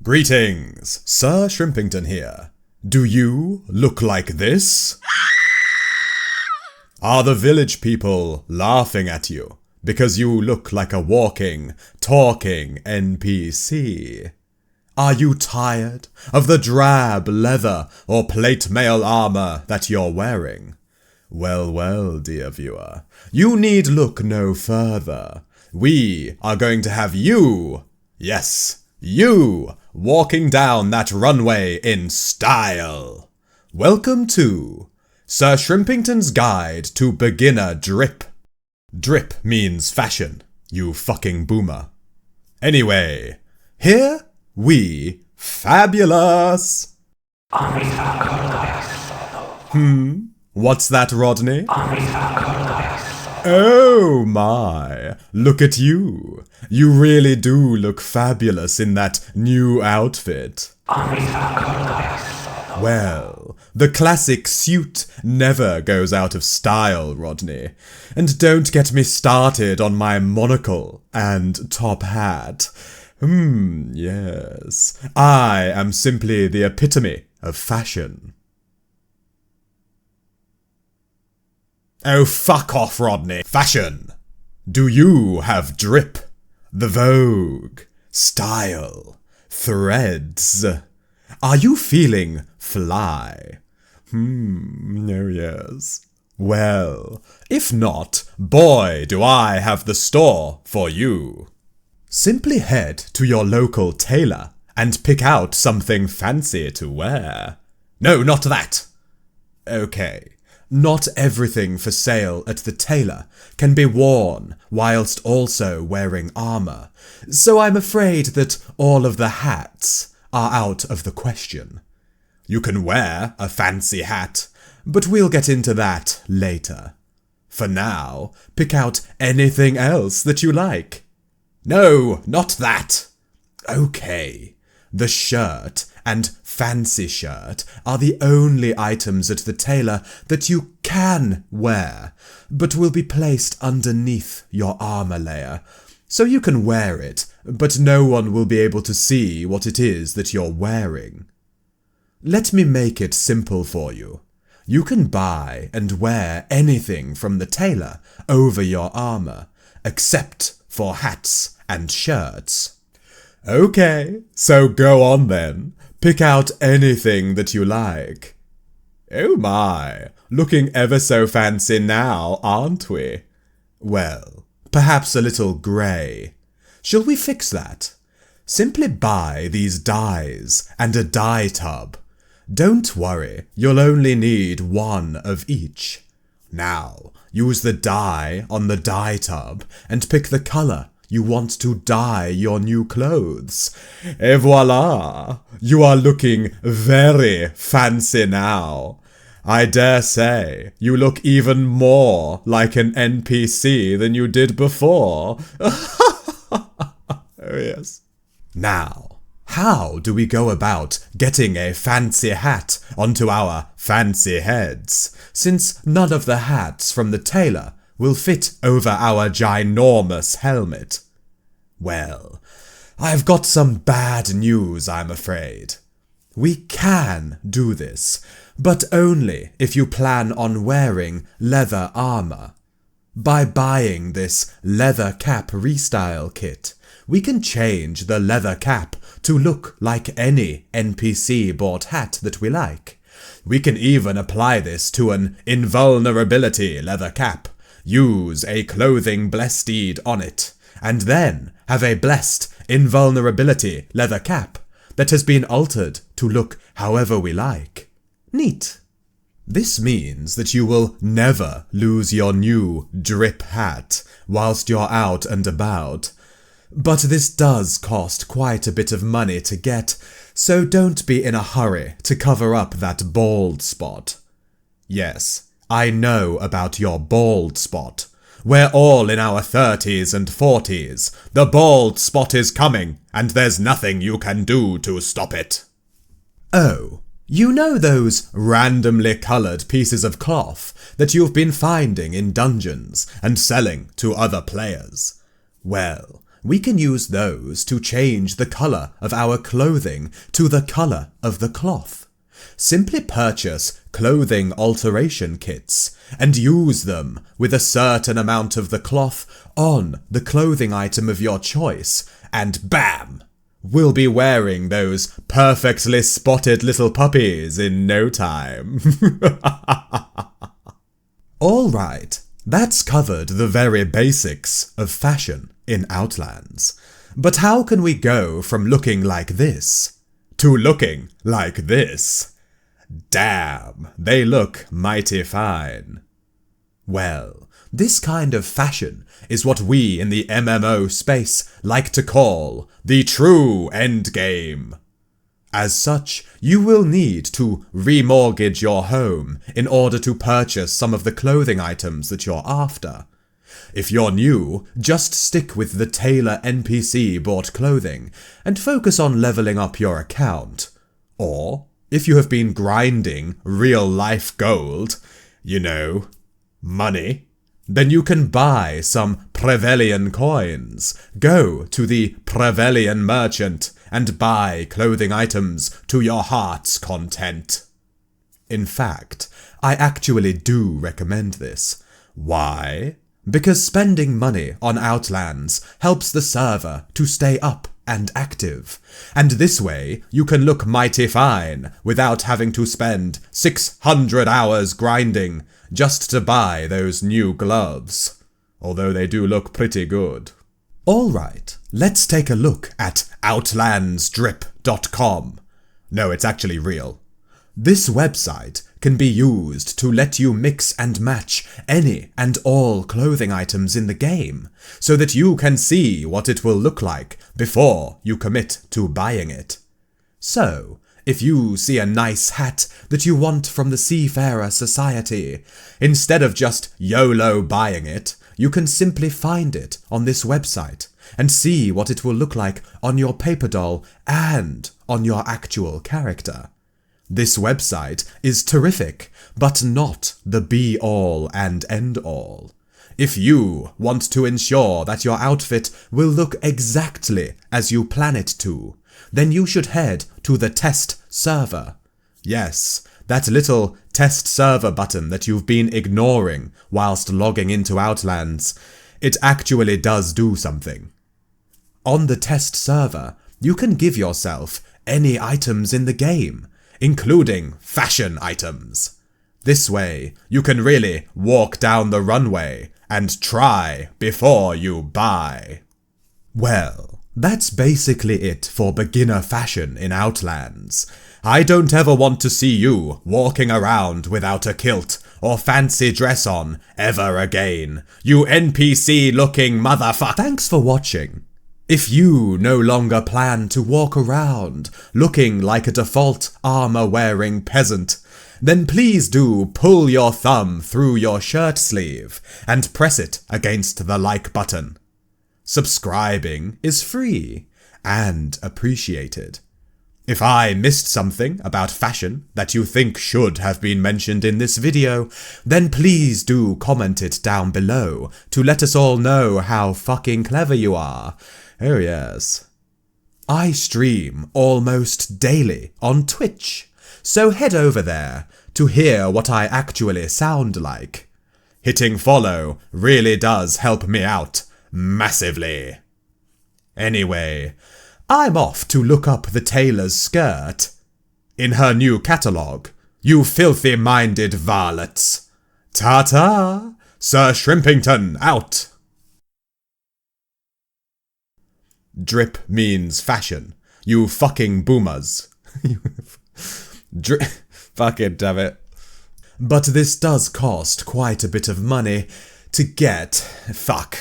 Greetings, Sir Shrimpington here. Do you look like this? Are the village people laughing at you because you look like a walking, talking NPC? Are you tired of the drab leather or plate mail armour that you're wearing? Well, well, dear viewer, you need look no further. We are going to have you, yes, you, walking down that runway in style. Welcome to Sir Shrimpington's Guide to Beginner Drip. Drip means fashion, you fucking boomer. Anyway, here we fabulous. What's that, Rodney? Oh my, look at you. You really do look fabulous in that new outfit. Well, the classic suit never goes out of style, Rodney. And don't get me started on my monocle and top hat. Yes, I am simply the epitome of fashion. Oh, fuck off, Rodney. Fashion. Do you have drip? The vogue? Style? Threads? Are you feeling fly? Oh yes. Well, if not, boy, do I have the store for you. Simply head to your local tailor and pick out something fancy to wear. No, not that. Okay. Not everything for sale at the tailor can be worn whilst also wearing armour, so I'm afraid that all of the hats are out of the question. You can wear a fancy hat, but we'll get into that later. For now, pick out anything else that you like. No, not that. Okay, the shirt and fancy shirt are the only items at the tailor that you can wear, but will be placed underneath your armour layer. So you can wear it, but no one will be able to see what it is that you're wearing. Let me make it simple for you. You can buy and wear anything from the tailor over your armour, except for hats and shirts. Okay, so go on then. Pick out anything that you like. Oh my, looking ever so fancy now, aren't we? Well, perhaps a little grey. Shall we fix that? Simply buy these dyes and a dye tub. Don't worry, you'll only need one of each. Now, use the dye on the dye tub and pick the colour you want to dye your new clothes. Et voila! You are looking very fancy now. I dare say you look even more like an NPC than you did before. Oh yes. Now, how do we go about getting a fancy hat onto our fancy heads, since none of the hats from the tailor will fit over our ginormous helmet? Well, I've got some bad news, I'm afraid. We can do this, but only if you plan on wearing leather armour. By buying this leather cap restyle kit, we can change the leather cap to look like any NPC bought hat that we like. We can even apply this to an invulnerability leather cap, use a clothing blesteed on it, and then have a blessed invulnerability leather cap that has been altered to look however we like. Neat. This means that you will never lose your new drip hat whilst you're out and about. But this does cost quite a bit of money to get, so don't be in a hurry to cover up that bald spot. Yes, I know about your bald spot. We're all in our 30s and 40s. The bald spot is coming, and there's nothing you can do to stop it. Oh, you know those randomly coloured pieces of cloth that you've been finding in dungeons and selling to other players? Well, we can use those to change the colour of our clothing to the colour of the cloth. Simply purchase clothing alteration kits and use them with a certain amount of the cloth on the clothing item of your choice, and bam! We'll be wearing those perfectly spotted little puppies in no time. Alright, that's covered the very basics of fashion in Outlands. But how can we go from looking like this to looking like this? Damn, they look mighty fine. Well, this kind of fashion is what we in the MMO space like to call the True Endgame. As such, you will need to remortgage your home in order to purchase some of the clothing items that you're after. If you're new, just stick with the Tailor NPC bought clothing and focus on leveling up your account. Or, if you have been grinding real-life gold, you know, money, then you can buy some Prevelian coins, go to the Prevelian merchant, and buy clothing items to your heart's content. In fact, I actually do recommend this. Why? Because spending money on Outlands helps the server to stay up and active, and this way you can look mighty fine without having to spend 600 hours grinding just to buy those new gloves, although they do look pretty good. Alright, let's take a look at outlandsdrip.com. No, it's actually real. This website can be used to let you mix and match any and all clothing items in the game, so that you can see what it will look like before you commit to buying it. So, if you see a nice hat that you want from the Seafarer Society, instead of just YOLO buying it, you can simply find it on this website and see what it will look like on your paper doll and on your actual character. This website is terrific, but not the be-all and end-all. If you want to ensure that your outfit will look exactly as you plan it to, then you should head to the test server. Yes, that little test server button that you've been ignoring whilst logging into Outlands. It actually does do something. On the test server, you can give yourself any items in the game, including fashion items. This way, you can really walk down the runway and try before you buy. Well, that's basically it for beginner fashion in Outlands. I don't ever want to see you walking around without a kilt or fancy dress on ever again, you NPC-looking motherfucker. Thanks for watching. If you no longer plan to walk around looking like a default armour-wearing peasant, then please do pull your thumb through your shirt sleeve and press it against the like button. Subscribing is free and appreciated. If I missed something about fashion that you think should have been mentioned in this video, then please do comment it down below to let us all know how fucking clever you are. Oh yes. I stream almost daily on Twitch, so head over there to hear what I actually sound like. Hitting follow really does help me out massively. Anyway, I'm off to look up the tailor's skirt in her new catalogue, you filthy-minded varlets. Ta-ta, Sir Shrimpington out. Drip means fashion, you fucking boomers. Drip, fucking damn it. But this does cost quite a bit of money to get. Fuck.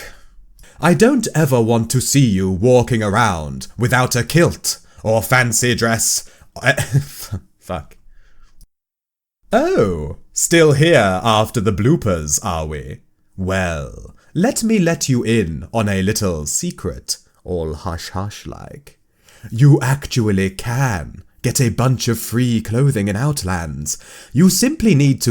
I don't ever want to see you walking around without a kilt or fancy dress. Fuck. Oh, still here after the bloopers, are we? Well, let me let you in on a little secret, all hush-hush like. You actually can get a bunch of free clothing in Outlands. You simply need to